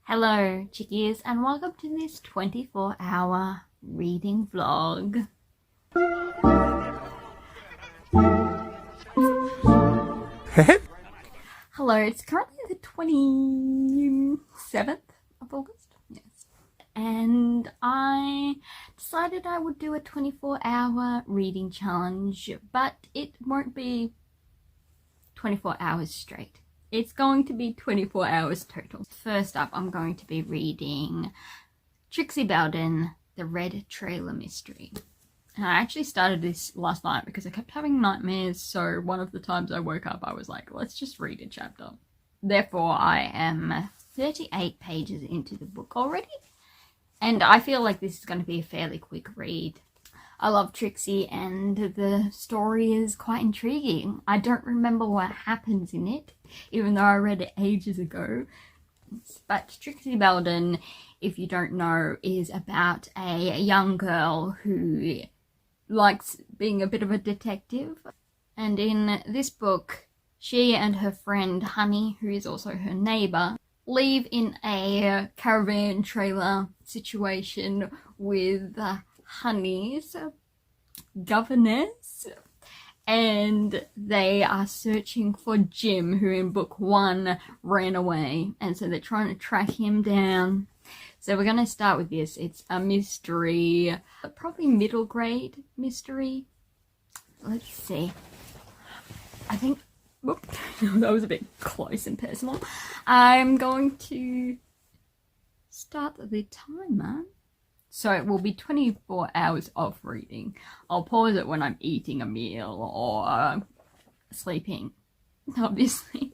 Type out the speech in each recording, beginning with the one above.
Hello chickies and welcome to this 24-hour reading vlog. Hello, it's currently the 27th of August. Yes. And I decided I would do a 24-hour reading challenge, but it won't be 24 hours straight. It's going to be 24 hours total. First up, I'm going to be reading Trixie Belden, The Red Trailer Mystery. And I actually started this last night because I kept having nightmares, so one of the times I woke up I was like, let's just read a chapter. Therefore, I am 38 pages into the book already, and I feel like this is going to be a fairly quick read. I love Trixie and the story is quite intriguing. I don't remember what happens in it, even though I read it ages ago. But Trixie Belden, if you don't know, is about a young girl who likes being a bit of a detective. And in this book, she and her friend Honey, who is also her neighbour, live in a caravan trailer situation with Honey's governess, and they are searching for Jim, who in book 1 ran away, and so they're trying to track him down. So we're going to start with this. It's a mystery, probably middle grade mystery. Let's see. I think, whoop, that was a bit close and personal. I'm going to start the timer. So it will be 24 hours of reading. I'll pause it when I'm eating a meal or sleeping, obviously.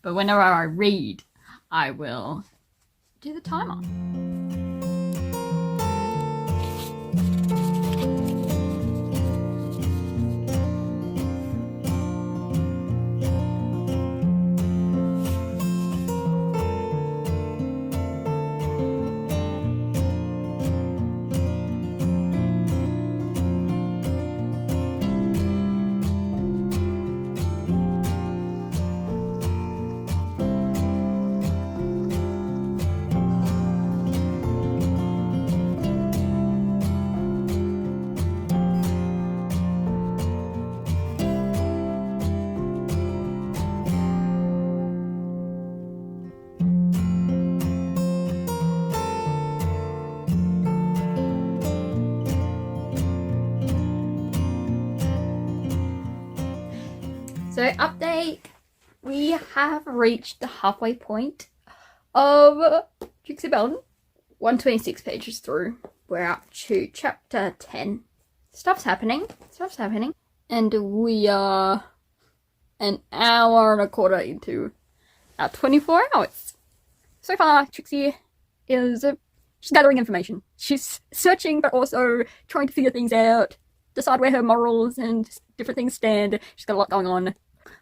But whenever I read, I will do the timer. So update, we have reached the halfway point of Trixie Belden. 126 pages through. We're up to chapter 10. Stuff's happening. And we are an hour and a quarter into our 24 hours. So far, Trixie is she's gathering information. She's searching, but also trying to figure things out, decide where her morals and different things stand. She's got a lot going on.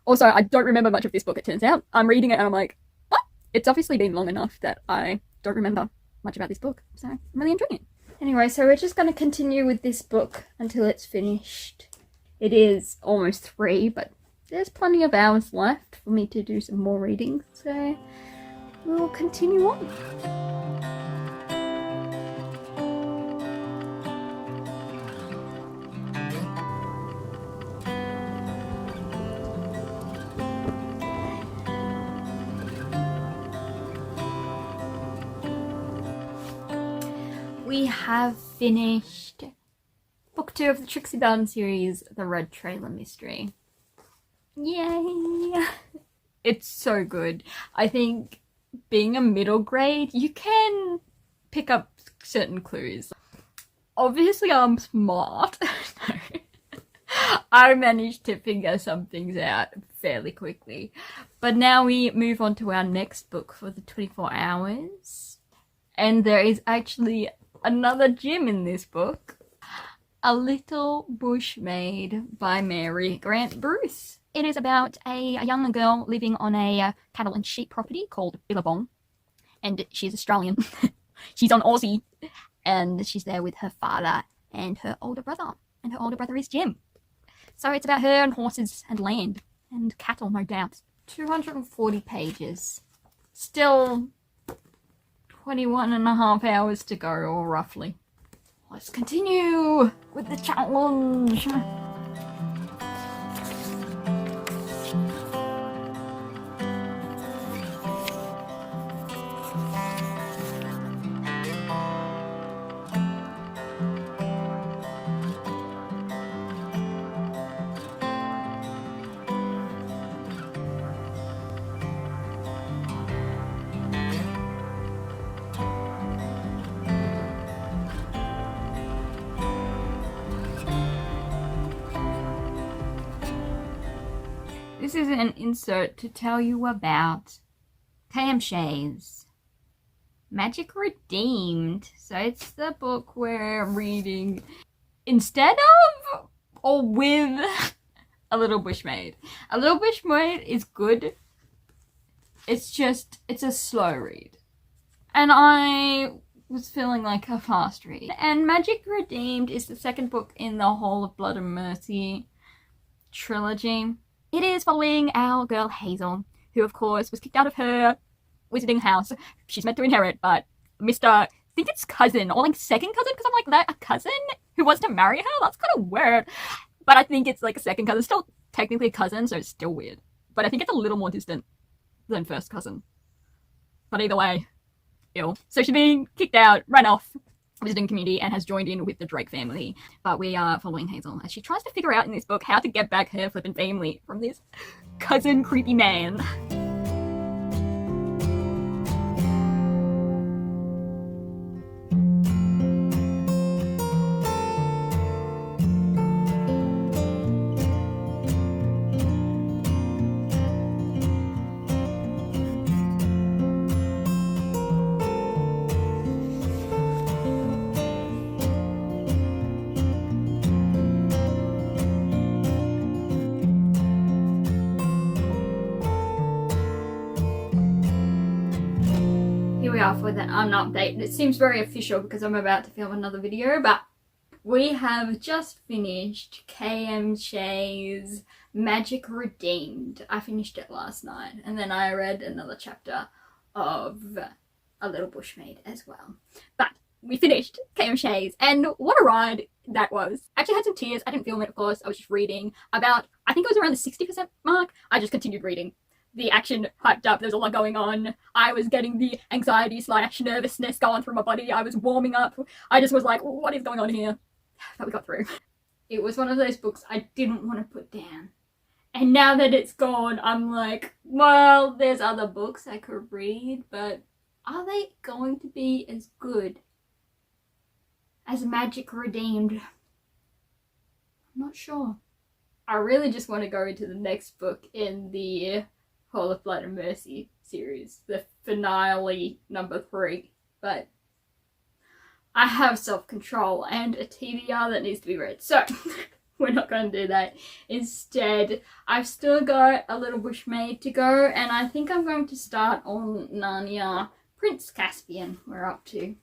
Also, I don't remember much of this book, it turns out. I'm reading it and I'm like, what? It's obviously been long enough that I don't remember much about this book. So I'm really enjoying it. Anyway, so we're just going to continue with this book until it's finished. It is almost 3, but there's plenty of hours left for me to do some more reading. So we'll continue on. We have finished book 2 of the Trixie Belden series, The Red Trailer Mystery. Yay! It's so good. I think being a middle grade, you can pick up certain clues. Obviously I'm smart. No. I managed to figure some things out fairly quickly. But now we move on to our next book for the 24 hours. And there is actually another Jim in this book. A Little Bush Maid by Mary Grant Bruce. It is about a young girl living on a cattle and sheep property called Billabong. And she's Australian. She's on Aussie. And she's there with her father and her older brother. And her older brother is Jim. So it's about her and horses and land. And cattle, no doubt. 240 pages. Still 21.5 hours to go, or roughly. Let's continue with the challenge. This is an insert to tell you about K.M. Shay's Magic Redeemed. So it's the book we're reading instead of or with A Little Bush Maid. A Little Bush Maid is good. It's a slow read. And I was feeling like a fast read. And Magic Redeemed is the second book in the Hall of Blood and Mercy trilogy. It is following our girl Hazel, who of course was kicked out of her wizarding house. She's meant to inherit, but Mr. I think it's cousin, or like second cousin, because I'm like, that a cousin who wants to marry her? That's kind of weird. But I think it's like a second cousin, still technically a cousin, so it's still weird. But I think it's a little more distant than first cousin. But either way, ill. So she's been kicked out, ran off visiting community, and has joined in with the Drake family. But we are following Hazel as she tries to figure out in this book how to get back her flippin' family from this cousin creepy man. With an update. It seems very official because I'm about to film another video, but we have just finished K.M. Shay's Magic Redeemed. I finished it last night, and then I read another chapter of A Little Bush Maid as well. But we finished K.M. Shay's, and what a ride that was. I actually had some tears. I didn't film it, of course. I was just reading. About, I think it was around the 60% mark. I just continued reading. The action hyped up, there's a lot going on. I was getting the anxiety / nervousness going through my body. I was warming up. I just was like, what is going on here? But we got through. It was one of those books I didn't want to put down. And now that it's gone, I'm like, well, there's other books I could read, but are they going to be as good as Magic Redeemed? I'm not sure. I really just want to go into the next book in the Hall of Blood and Mercy series, the finale number 3, but I have self-control and a TBR that needs to be read, so we're not going to do that. Instead, I've still got A Little Bush Maid to go, and I think I'm going to start on Narnia Prince Caspian we're up to.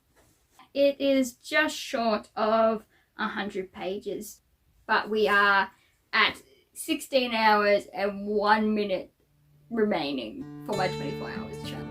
It is just short of 100 pages, but we are at 16 hours and 1 minute remaining for my 24 hours challenge.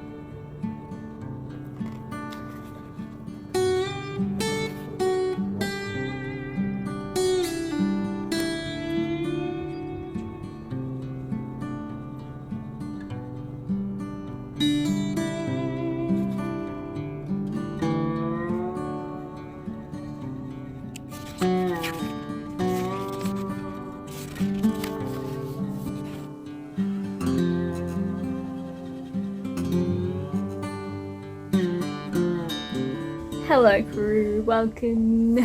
Hello crew, welcome.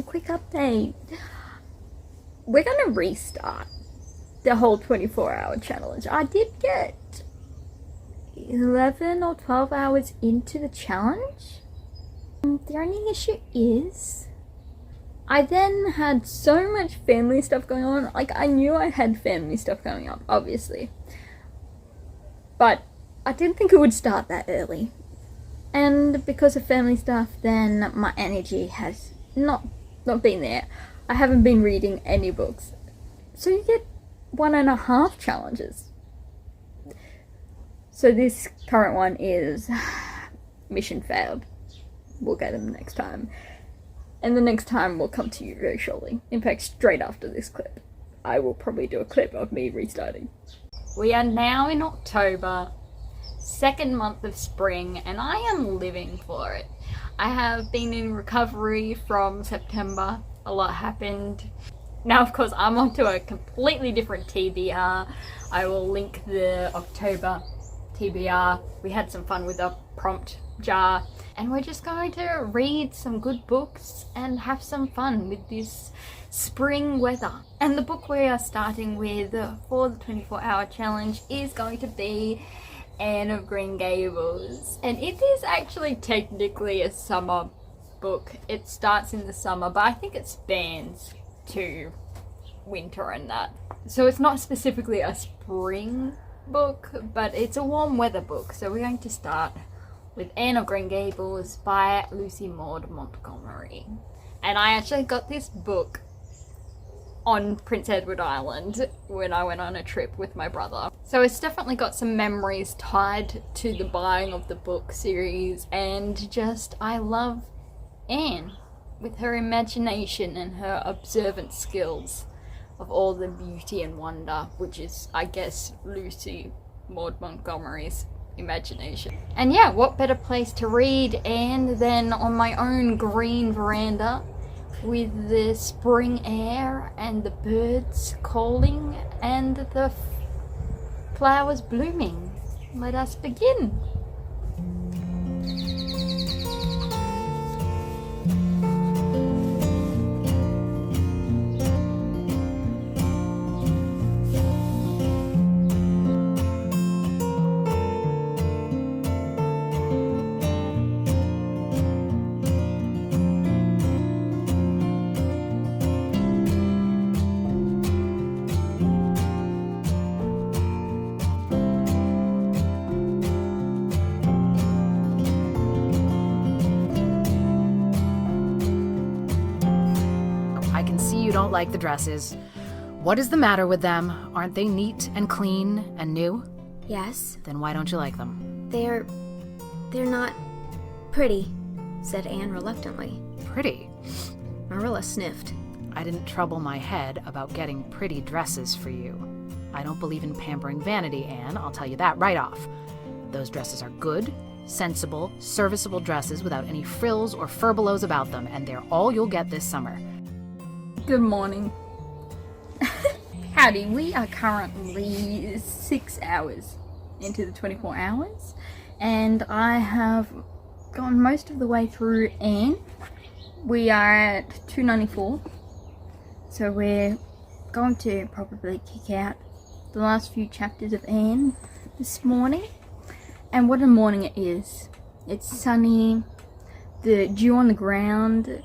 Quick update. We're gonna restart the whole 24-hour challenge. I did get 11 or 12 hours into the challenge. The only issue is I then had so much family stuff going on. Like, I knew I had family stuff coming up, obviously, but I didn't think it would start that early. And because of family stuff, then my energy has not been there. I haven't been reading any books. So you get 1.5 challenges. So this current one is mission failed. We'll get them next time. And the next time will come to you very shortly. In fact, straight after this clip. I will probably do a clip of me restarting. We are now in October, second month of spring, and I am living for it. I have been in recovery from September. A lot happened. Now, of course, I'm onto a completely different TBR. I will link the October TBR. We had some fun with a prompt jar, and we're just going to read some good books and have some fun with this spring weather. And the book we are starting with for the 24-hour challenge is going to be Anne of Green Gables, and it is actually technically a summer book. It starts in the summer, but I think it spans to winter and that. So it's not specifically a spring book, but it's a warm weather book. So we're going to start with Anne of Green Gables by Lucy Maud Montgomery. And I actually got this book on Prince Edward Island when I went on a trip with my brother. So it's definitely got some memories tied to the buying of the book series, and just, I love Anne with her imagination and her observant skills of all the beauty and wonder, which is, I guess, Lucy Maud Montgomery's imagination. And yeah, what better place to read Anne than on my own green veranda with the spring air and the birds calling and the flowers blooming. Let us begin. Don't like the dresses. What is the matter with them? Aren't they neat and clean and new? Yes. Then why don't you like them? They're not pretty, said Anne reluctantly. Pretty? Marilla sniffed. I didn't trouble my head about getting pretty dresses for you. I don't believe in pampering vanity, Anne, I'll tell you that right off. Those dresses are good, sensible, serviceable dresses without any frills or furbelows about them, and they're all you'll get this summer. Good morning. Howdy, we are currently 6 hours into the 24 hours, and I have gone most of the way through Anne. We are at 294, so we're going to probably kick out the last few chapters of Anne this morning. And what a morning it is. It's sunny, the dew on the ground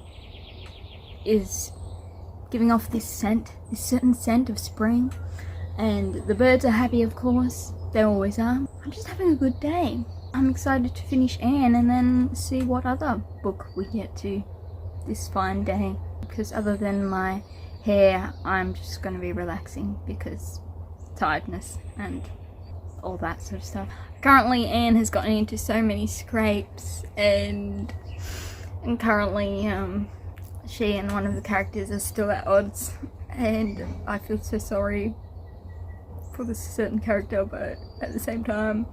is giving off this certain scent of spring, and the birds are happy, of course, they always are. I'm just having a good day. I'm excited to finish Anne and then see what other book we get to this fine day, because other than my hair, I'm just going to be relaxing because tiredness and all that sort of stuff. Currently Anne has gotten into so many scrapes, and currently she and one of the characters are still at odds, and I feel so sorry for this certain character, but at the same time,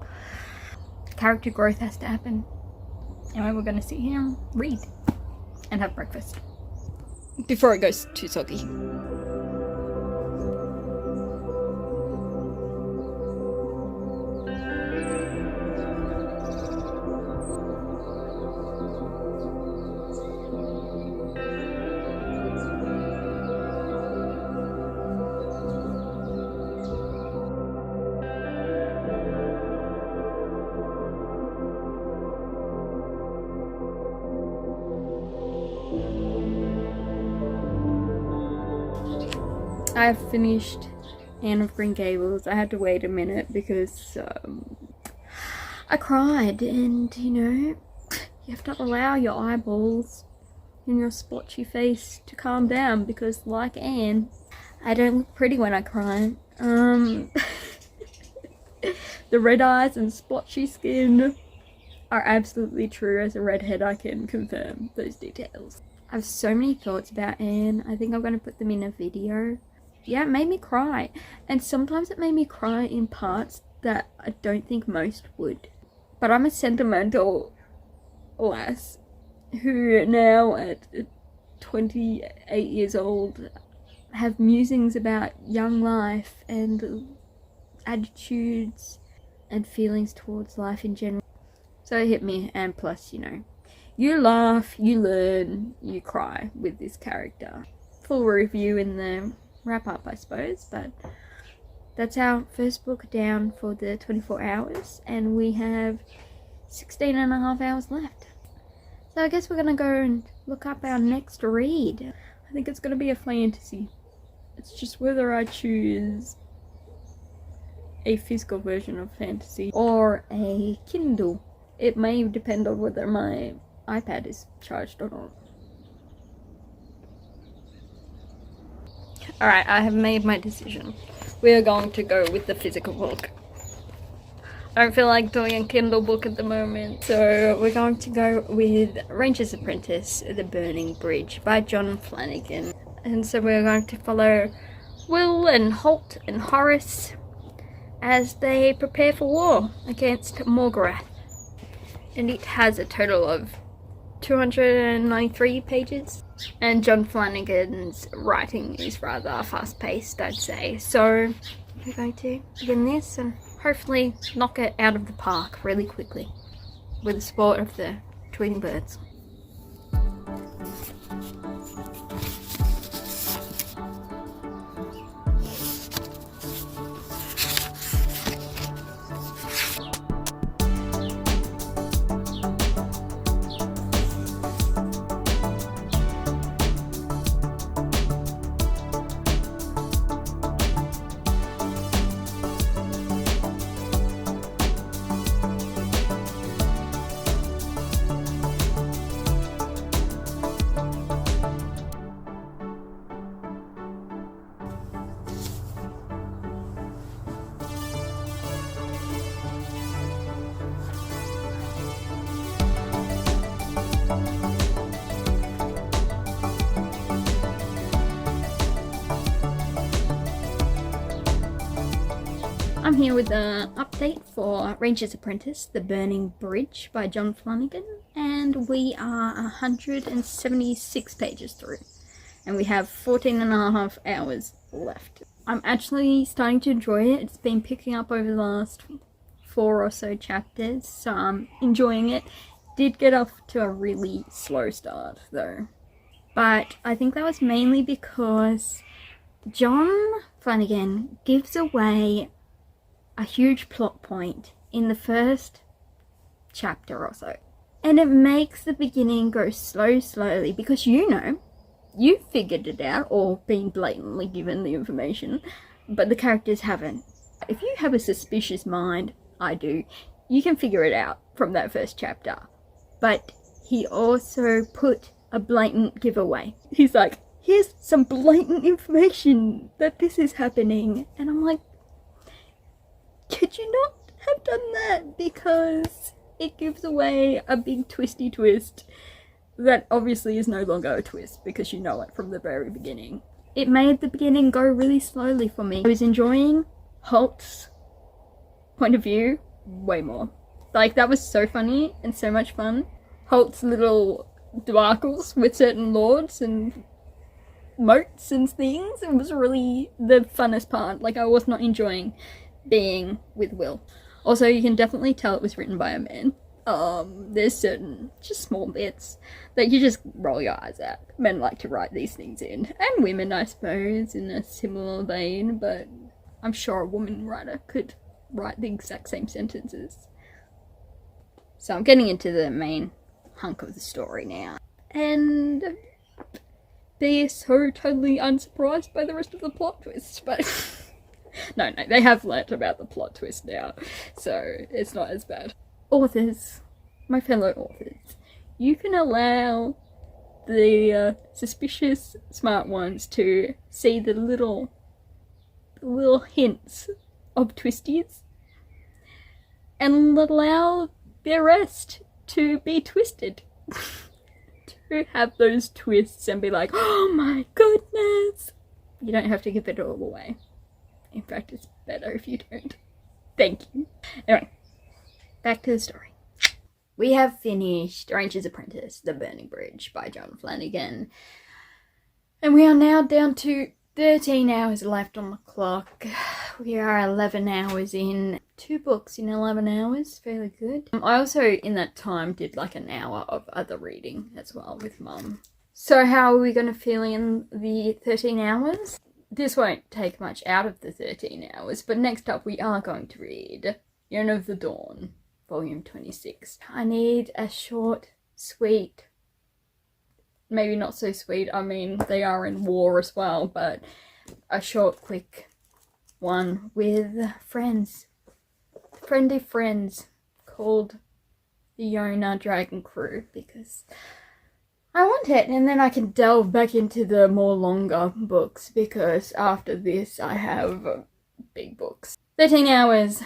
character growth has to happen. Anyway, we're going to sit here and read and have breakfast before it goes too soggy. I've finished Anne of Green Gables. I had to wait a minute because I cried, and you know, you have to allow your eyeballs and your splotchy face to calm down, because like Anne, I don't look pretty when I cry. The red eyes and splotchy skin are absolutely true. As a redhead, I can confirm those details. I have so many thoughts about Anne. I think I'm going to put them in a video. Yeah, it made me cry. And sometimes it made me cry in parts that I don't think most would. But I'm a sentimental lass who now at 28 years old have musings about young life and attitudes and feelings towards life in general. So it hit me, and plus, you know, you laugh, you learn, you cry with this character. Full review in the wrap up, I suppose, but that's our first book down for the 24 hours, and we have 16 and a half hours left. So I guess we're gonna go and look up our next read. I think it's gonna be a fantasy. It's just whether I choose a physical version of fantasy or a Kindle. It may depend on whether my iPad is charged or not. Alright, I have made my decision. We are going to go with the physical book. I don't feel like doing a Kindle book at the moment, so we're going to go with Ranger's Apprentice, The Burning Bridge by John Flanagan. And so we're going to follow Will and Holt and Horace as they prepare for war against Morgorath. And it has a total of 293 pages. And John Flanagan's writing is rather fast-paced, I'd say. So we're going to begin this and hopefully knock it out of the park really quickly with the support of the tweeting birds. I'm here with an update for Ranger's Apprentice, The Burning Bridge by John Flanagan, and we are 176 pages through, and we have 14 and a half hours left. I'm actually starting to enjoy it. It's been picking up over the last 4 or so chapters, so I'm enjoying it. Did get off to a really slow start though, but I think that was mainly because John Flanagan gives away a huge plot point in the first chapter or so, and it makes the beginning go slowly because you figured it out or been blatantly given the information, but the characters haven't. If you have a suspicious mind, I do, you can figure it out from that first chapter. But he also put a blatant giveaway. He's like, here's some blatant information that this is happening, and I'm like, could you not have done that? Because it gives away a big twisty twist that obviously is no longer a twist because you know it from the very beginning. It made the beginning go really slowly for me. I was enjoying Holt's point of view way more. Like, that was so funny and so much fun. Holt's little debacles with certain lords and moats and things, it was really the funnest part. Like, I was not enjoying being with Will. Also, you can definitely tell it was written by a man. There's certain just small bits that you just roll your eyes at. Men like to write these things in, and women, I suppose, in a similar vein, but I'm sure a woman writer could write the exact same sentences. So I'm getting into the main hunk of the story now, and they're so totally unsurprised by the rest of the plot twists, but no, they have learnt about the plot twist now, so it's not as bad. Authors, my fellow authors, you can allow the suspicious smart ones to see the little hints of twisties, and allow the rest to be twisted. To have those twists and be like, oh my goodness. You don't have to give it all away. In fact, it's better if you don't. Thank you. Anyway, back to the story. We have finished Ranger's Apprentice, The Burning Bridge by John Flanagan. And we are now down to 13 hours left on the clock. We are 11 hours in. 2 books in 11 hours, fairly good. I also, in that time, did like an hour of other reading as well with Mum. So how are we going to fill in the 13 hours? This won't take much out of the 13 hours, but next up we are going to read Yona of the Dawn, volume 26. I need a short, sweet, maybe not so sweet, I mean they are in war as well, but a short, quick one with friends. Friendly friends called the Yona Dragon Crew, because I want it, and then I can delve back into the more longer books, because after this I have big books. 13 hours,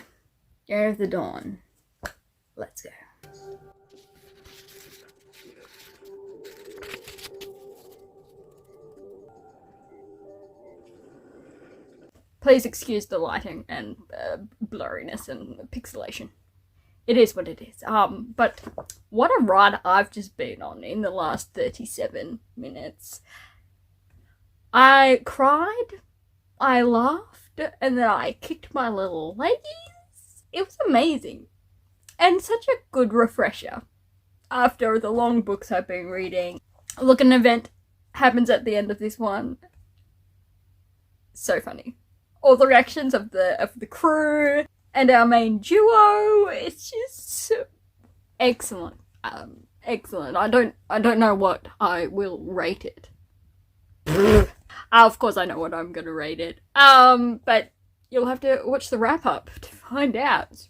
Yona of the Dawn. Let's go. Please excuse the lighting and blurriness and pixelation. It is what it is. But what a ride I've just been on in the last 37 minutes. I cried, I laughed, and then I kicked my little leggies. It was amazing. And such a good refresher after the long books I've been reading. Look, an event happens at the end of this one. So funny. All the reactions of the crew and our main duo, it's just excellent. Excellent. I don't know what I will rate it. Of course I know what I'm gonna rate it. But you'll have to watch the wrap up to find out. It's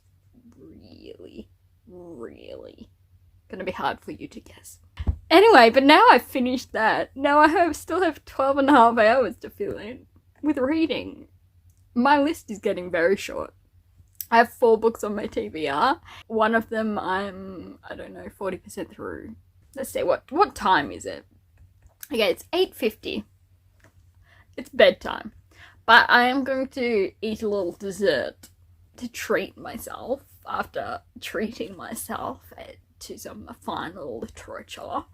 really gonna be hard for you to guess. Anyway, but now I've finished that. Now I still have 12 and a half hours to fill in with reading. My list is getting very short. I have 4 books on my TBR. One of them I'm, 40% through. Let's see, what time is it? Okay, it's 8:50. It's bedtime. But I am going to eat a little dessert to treat myself after treating myself to some fine literature.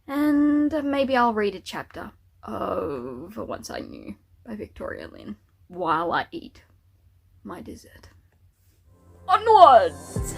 And maybe I'll read a chapter of Once I Knew by Victoria Lynn while I eat my dessert. Onwards!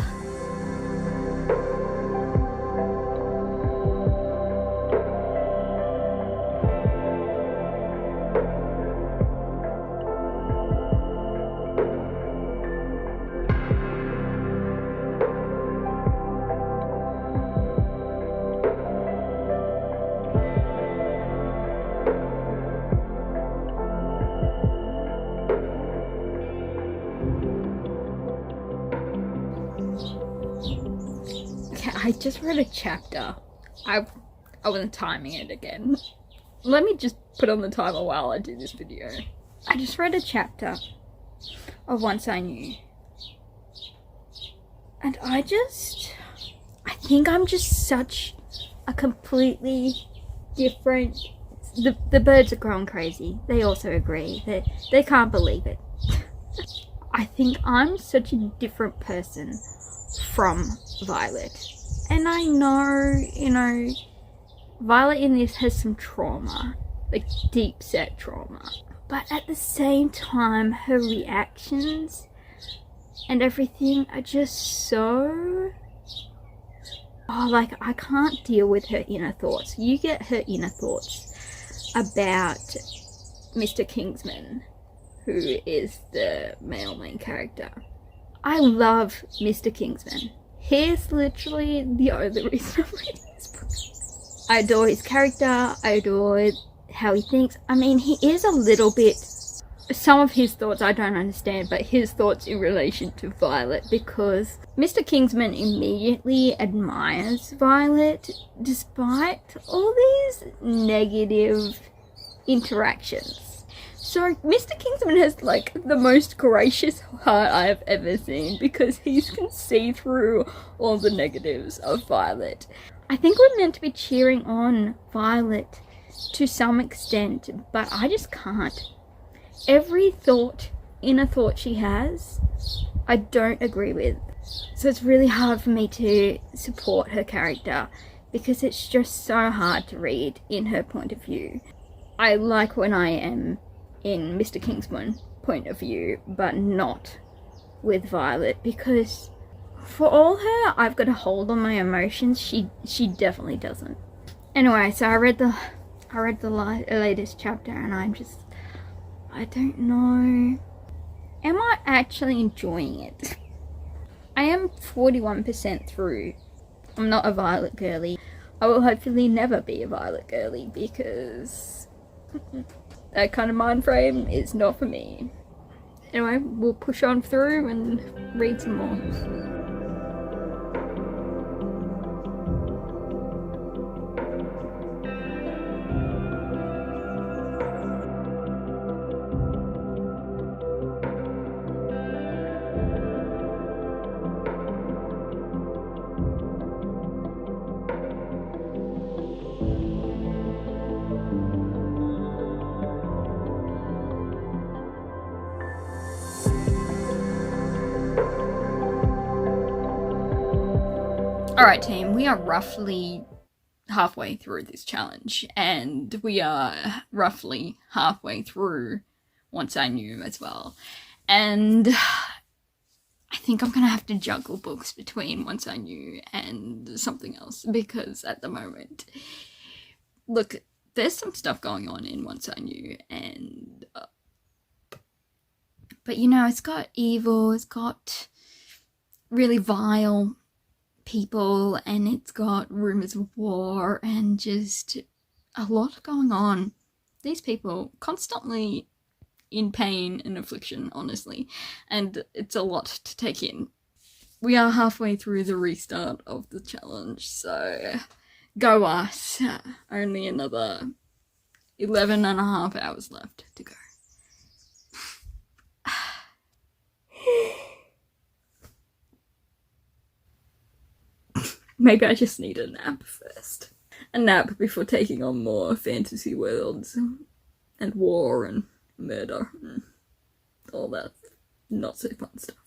I just read a chapter. I wasn't timing it again. Let me just put on the timer while I do this video. I just read a chapter of Once I Knew. And I think I'm just such a completely different... The birds are growing crazy. They also agree. They can't believe it. I think I'm such a different person from Violet. And I know, Violet in this has some trauma, like deep set trauma. But at the same time, her reactions and everything are just so... I can't deal with her inner thoughts. You get her inner thoughts about Mr. Kingsman, who is the male main character. I love Mr. Kingsman. He's literally the only reason I'm reading this book. I adore his character, I adore how he thinks. I mean, he is a little bit... Some of his thoughts I don't understand, but his thoughts in relation to Violet, because Mr. Kingsman immediately admires Violet despite all these negative interactions. So Mr. Kingsman has like the most gracious heart I've ever seen, because he can see through all the negatives of Violet. I think we're meant to be cheering on Violet to some extent, but I just can't. Every inner thought she has, I don't agree with. So it's really hard for me to support her character, because it's just so hard to read in her point of view. I like when I am in Mr. Kingsman's point of view, but not with Violet, because for all her I've got a hold on my emotions, she definitely doesn't. Anyway, so I read the latest chapter, and I don't know. Am I actually enjoying it? I am 41% through. I'm not a Violet girly. I will hopefully never be a Violet girly, because that kind of mind frame is not for me. Anyway, we'll push on through and read some more. Alright team, we are roughly halfway through this challenge, and we are roughly halfway through Once I Knew as well. And I think I'm gonna have to juggle books between Once I Knew and something else, because at the moment, look, there's some stuff going on in Once I Knew, and but you know, it's got evil, it's got really vile people, and it's got rumors of war, and just a lot going on. These people constantly in pain and affliction, honestly, and it's a lot to take in. We are halfway through the restart of the challenge, so go us. Only another 11 and a half hours left to go. Maybe I just need a nap first. A nap before taking on more fantasy worlds and war and murder and all that not so fun stuff.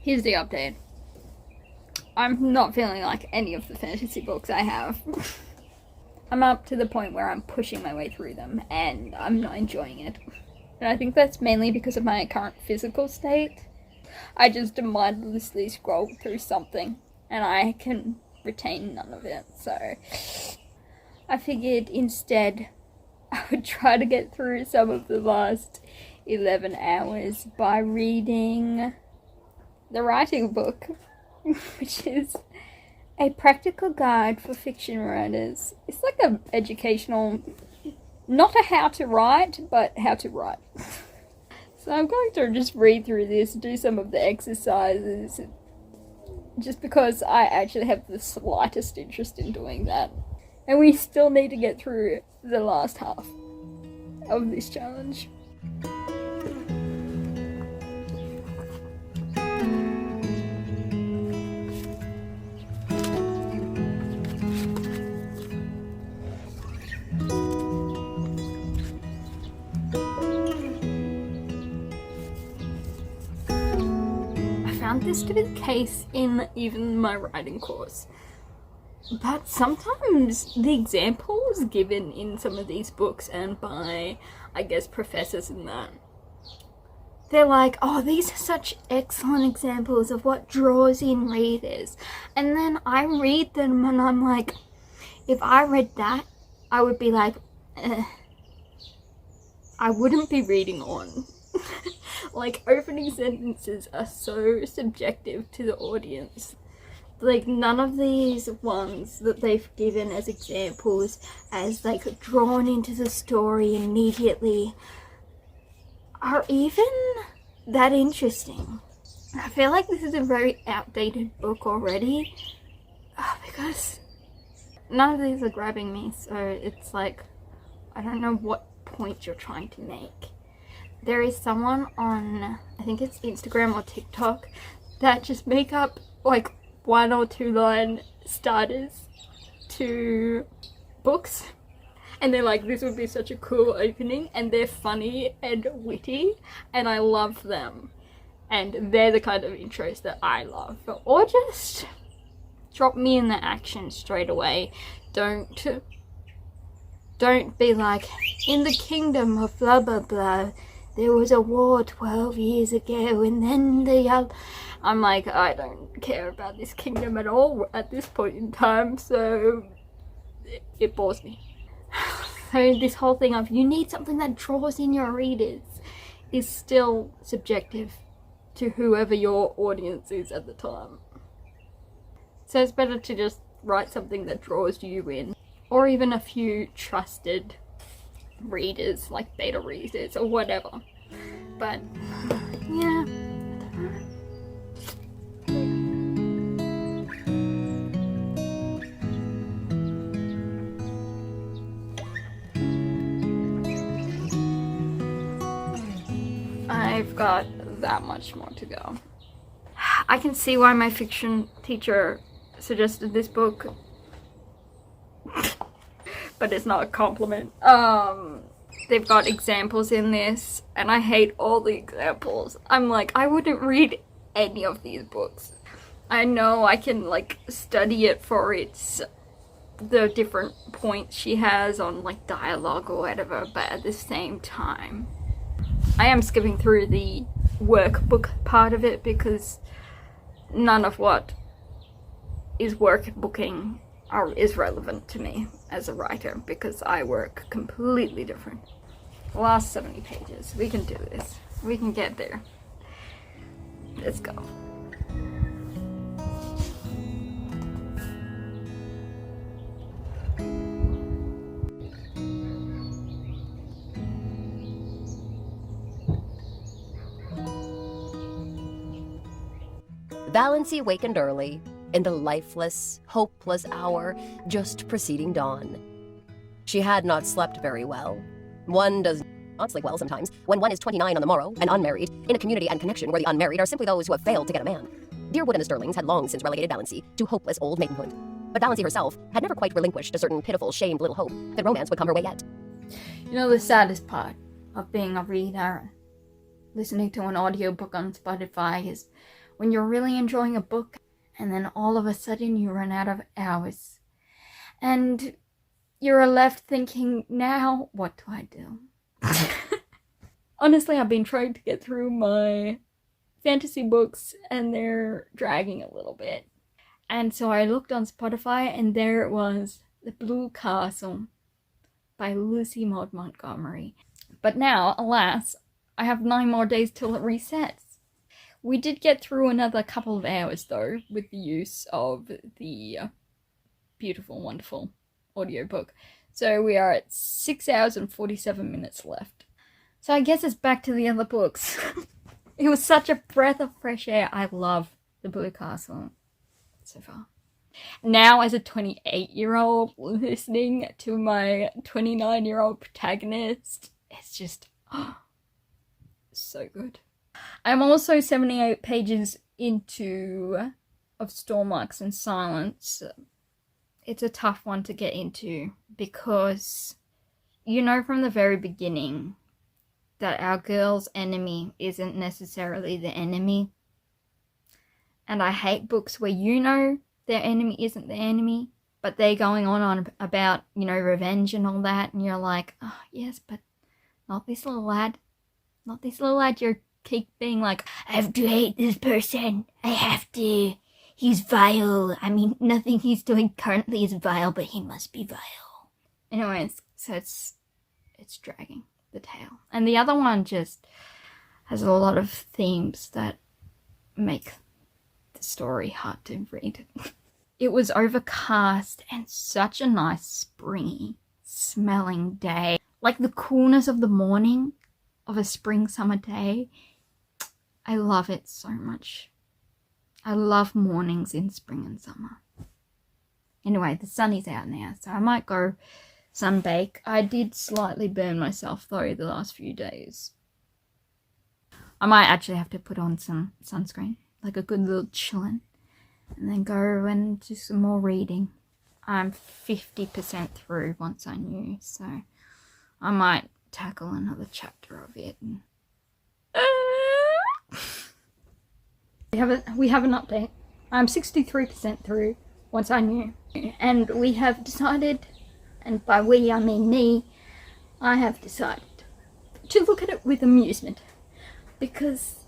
Here's the update. I'm not feeling like any of the fantasy books I have. I'm up to the point where I'm pushing my way through them, and I'm not enjoying it. And I think that's mainly because of my current physical state. I just mindlessly scroll through something, and I can retain none of it, so I figured instead I would try to get through some of the last 11 hours by reading the writing book, which is a practical guide for fiction writers. It's like an educational, not a how to write, but how to write. So I'm going to just read through this, do some of the exercises, just because I actually have the slightest interest in doing that. And we still need to get through the last half of this challenge. Found this to be the case in even my writing course, but sometimes the examples given in some of these books and by, I guess, professors in that, they're like, oh, these are such excellent examples of what draws in readers, and then I read them and I'm like, if I read that, I would be like, I wouldn't be reading on. Like, opening sentences are so subjective to the audience. Like, none of these ones that they've given as examples, as like drawn into the story immediately, are even that interesting. I feel like this is a very outdated book already, because none of these are grabbing me, so it's like, I don't know what point you're trying to make. There is someone on, I think it's Instagram or TikTok, that just make up like 1 or 2 line starters to books, and they're like, this would be such a cool opening, and they're funny and witty, and I love them, and they're the kind of intros that I love. Or just drop me in the action straight away. Don't be like, in the kingdom of blah blah blah, there was a war 12 years ago, and then I'm like, I don't care about this kingdom at all at this point in time, so it bores me. So this whole thing of you need something that draws in your readers is still subjective to whoever your audience is at the time. So it's better to just write something that draws you in, or even a few trusted readers, like beta readers or whatever. But yeah, I've got that much more to go. I can see why my fiction teacher suggested this book, but it's not a compliment. They've got examples in this, and I hate all the examples. I'm like, I wouldn't read any of these books. I know I can like study it for the different points she has on like dialogue or whatever, but at the same time, I am skipping through the workbook part of it because none of what is workbooking is relevant to me as a writer, because I work completely different. The last 70 pages. We can do this. We can get there. Let's go. Valency wakened early, in the lifeless, hopeless hour just preceding dawn. She had not slept very well. One does not sleep well sometimes when one is 29 on the morrow and unmarried, in a community and connection where the unmarried are simply those who have failed to get a man. Dearwood and the Sterlings had long since relegated Valency to hopeless old maidenhood. But Valency herself had never quite relinquished a certain pitiful, shamed little hope that romance would come her way yet. You know the saddest part of being a reader, listening to an audiobook on Spotify, is when you're really enjoying a book and then all of a sudden you run out of hours. And you're left thinking, now what do I do? Honestly, I've been trying to get through my fantasy books and they're dragging a little bit. And so I looked on Spotify and there it was, The Blue Castle by Lucy Maud Montgomery. But now, alas, I have 9 more days till it resets. We did get through another couple of hours though with the use of the beautiful, wonderful audiobook. So we are at 6 hours and 47 minutes left. So I guess it's back to the other books. It was such a breath of fresh air. I love The Blue Castle so far. Now as a 28-year-old listening to my 29-year-old protagonist, it's just so good. I'm also 78 pages into of Stormlarks and Silence. It's a tough one to get into because you know from the very beginning that our girl's enemy isn't necessarily the enemy. And I hate books where you know their enemy isn't the enemy, but they're going on about, you know, revenge and all that, and you're like, oh yes, but not this little lad. Not this little lad. You're keep being like, I have to hate this person. I have to. He's vile. I mean, nothing he's doing currently is vile, but he must be vile. Anyways, so it's dragging the tale. And the other one just has a lot of themes that make the story hard to read. It was overcast and such a nice springy smelling day. Like the coolness of the morning of a spring summer day. I love it so much. I love mornings in spring and summer. Anyway, the sun is out now, so I might go sunbake. I did slightly burn myself though the last few days. I might actually have to put on some sunscreen, like a good little chillin', and then go and do some more reading. I'm 50% through Once I Knew, so I might tackle another chapter of it. And... We have an update. I'm 63% through Once I Knew, and we have decided, and by we I mean me, I have decided to look at it with amusement, because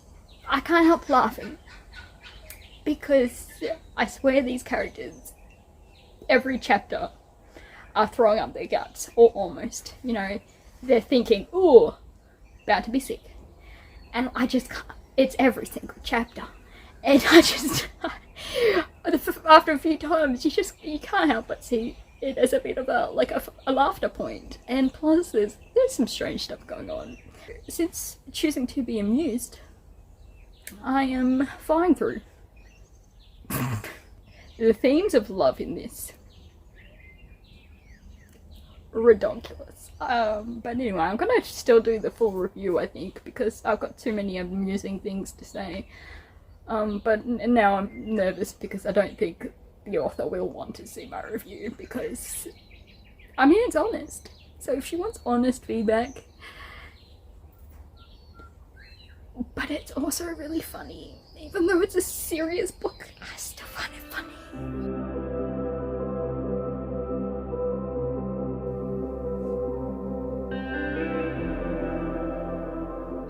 I can't help laughing, because I swear these characters every chapter are throwing up their guts, or almost, you know, they're thinking, ooh, about to be sick, and I just can't. It's every single chapter, and I just after a few times you can't help but see it as a bit of a laughter point. And plus there's some strange stuff going on. Since choosing to be amused, I am flying through the themes of love in this. Ridiculous. But anyway, I'm gonna still do the full review, I think, because I've got too many amusing things to say. But now I'm nervous because I don't think the author will want to see my review, because I mean, it's honest. So if she wants honest feedback, but it's also really funny, even though it's a serious book, I still find it funny.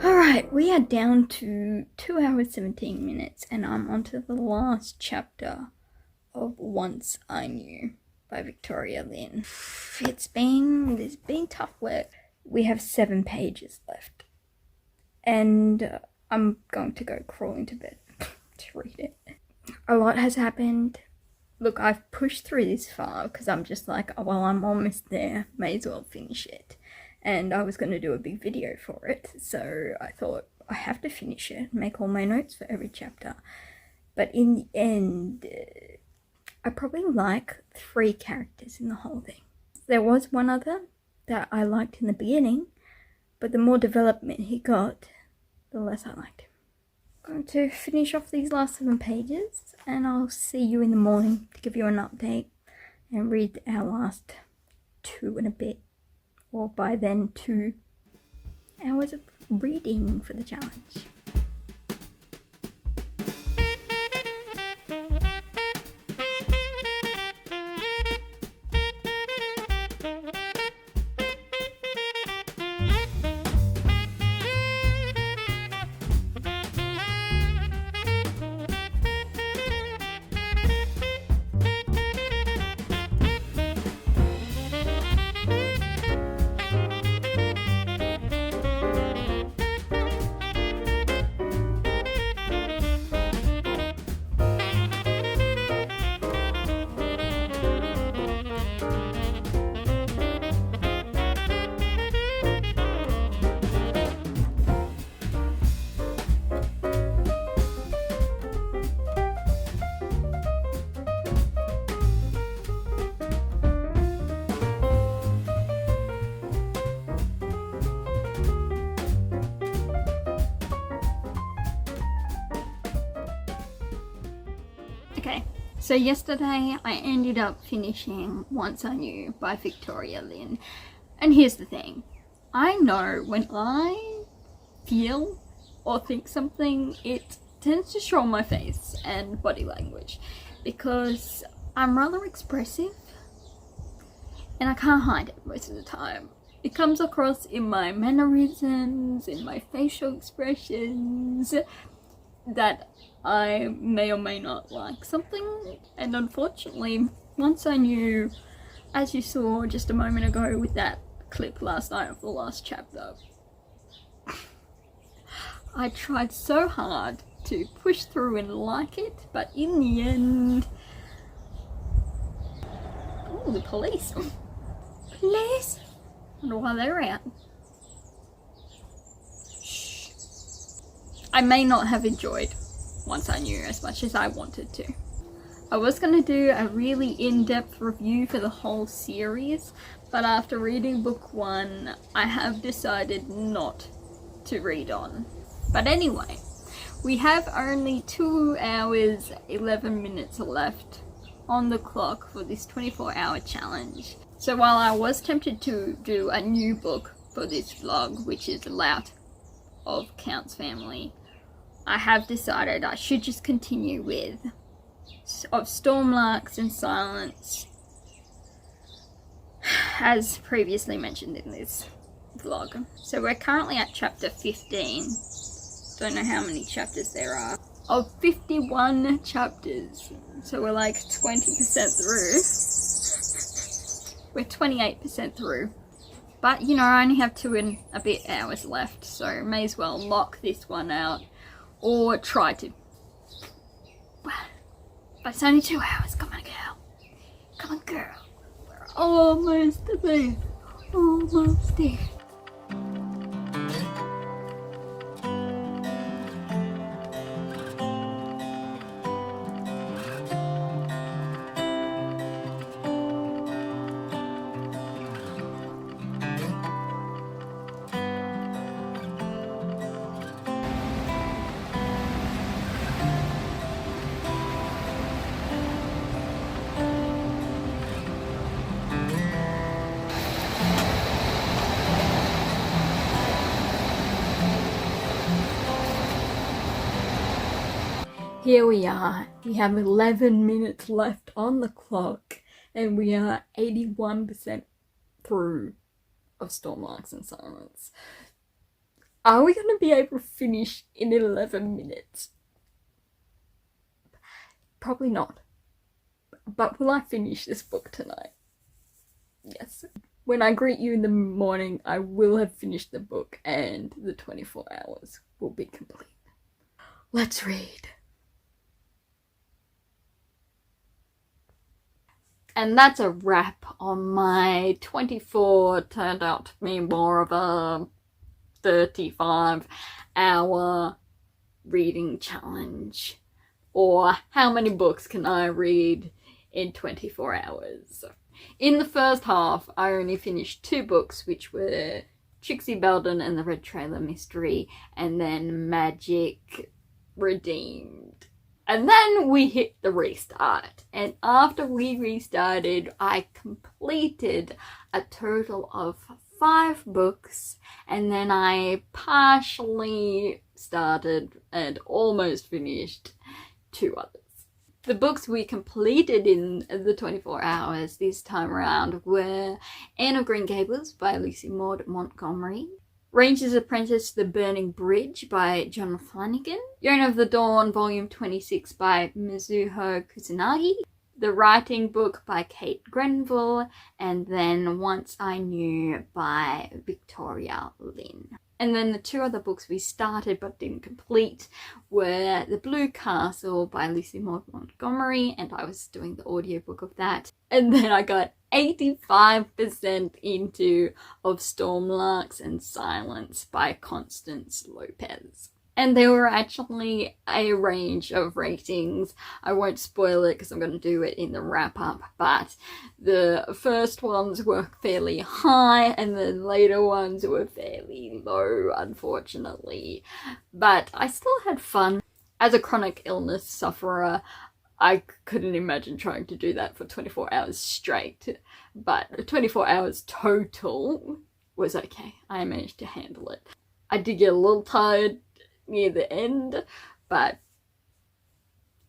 Alright, we are down to 2 hours 17 minutes, and I'm on to the last chapter of Once I Knew by Victoria Lynn. It's been tough work. We have 7 pages left, and I'm going to go crawling to bed to read it. A lot has happened. Look, I've pushed through this far because I'm just like, oh, well, I'm almost there, may as well finish it. And I was going to do a big video for it, so I thought I have to finish it, make all my notes for every chapter. But in the end, I probably like 3 characters in the whole thing. There was one other that I liked in the beginning, but the more development he got, the less I liked him. I'm going to finish off these last 7 pages, and I'll see you in the morning to give you an update and read our last 2 and a bit. Or by then 2 hours of reading for the challenge. Okay, so yesterday I ended up finishing Once I Knew by Victoria Lynn. And here's the thing. I know when I feel or think something, it tends to show on my face and body language, because I'm rather expressive and I can't hide it most of the time. It comes across in my mannerisms, in my facial expressions, that I may or may not like something. And unfortunately, Once I Knew, as you saw just a moment ago with that clip last night of the last chapter, I tried so hard to push through and like it, but in the end... Oh, the police! Police! I wonder why they're out. Shh. I may not have enjoyed once I knew as much as I wanted to. I was going to do a really in-depth review for the whole series, but after reading book 1, I have decided not to read on. But anyway, we have only 2 hours 11 minutes left on the clock for this 24-hour challenge. So while I was tempted to do a new book for this vlog, which is Lout of Count's Family, I have decided I should just continue with of Stormlarks and Silence, as previously mentioned in this vlog. So we're currently at chapter 15. Don't know how many chapters there are. Of 51 chapters. So we're like 20% through. We're 28% through. But you know, I only have 2 and a bit hours left, so may as well lock this one out. Or try to. But it's only 2 hours. Come on, girl. Come on, girl. We're almost there. Almost there. Here we are. We have 11 minutes left on the clock, and we are 81% through of Stormlarks and Silence. Are we going to be able to finish in 11 minutes? Probably not. But will I finish this book tonight? Yes. When I greet you in the morning, I will have finished the book and the 24 hours will be complete. Let's read. And that's a wrap on my 24, turned out to be more of a 35-hour reading challenge. Or how many books can I read in 24 hours? In the first half, I only finished 2 books, which were Trixie Belden and the Red Trailer Mystery, and then Magic Redeemed. And then we hit the restart, and after we restarted, I completed a total of 5 books, and then I partially started and almost finished 2 others. The books we completed in the 24 hours this time around were Anne of Green Gables by Lucy Maud Montgomery, Ranger's Apprentice, The Burning Bridge by John Flanagan, Yona of the Dawn, Volume 26 by Mizuho Kusanagi, The Writing Book by Kate Grenville, and then Once I Knew by Victoria Lynn. And then the 2 other books we started but didn't complete were The Blue Castle by Lucy Maud Montgomery, and I was doing the audiobook of that. And then I got 85% into of Stormlarks and Silence by Constance Lopez. And there were actually a range of ratings. I won't spoil it because I'm going to do it in the wrap-up, but the first ones were fairly high and the later ones were fairly low, unfortunately. But I still had fun. As a chronic illness sufferer, I couldn't imagine trying to do that for 24 hours straight, but 24 hours total was okay. I managed to handle it. I did get a little tired near the end, but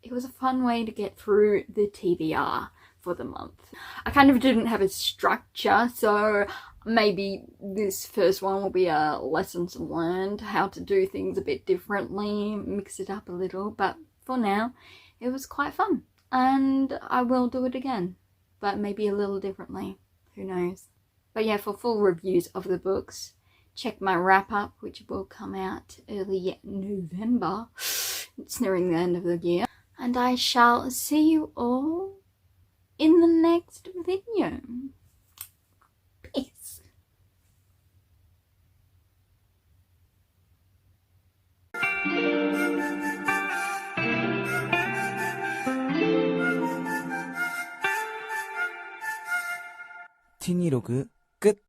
it was a fun way to get through the TBR for the month. I kind of didn't have a structure, so maybe this first one will be a lessons learned, how to do things a bit differently, mix it up a little, but for now it was quite fun, and I will do it again, but maybe a little differently, who knows. But yeah, for full reviews of the books, check my wrap-up, which will come out early November. It's nearing the end of the year. And I shall see you all in the next video. Peace. 스키니 로그 끝.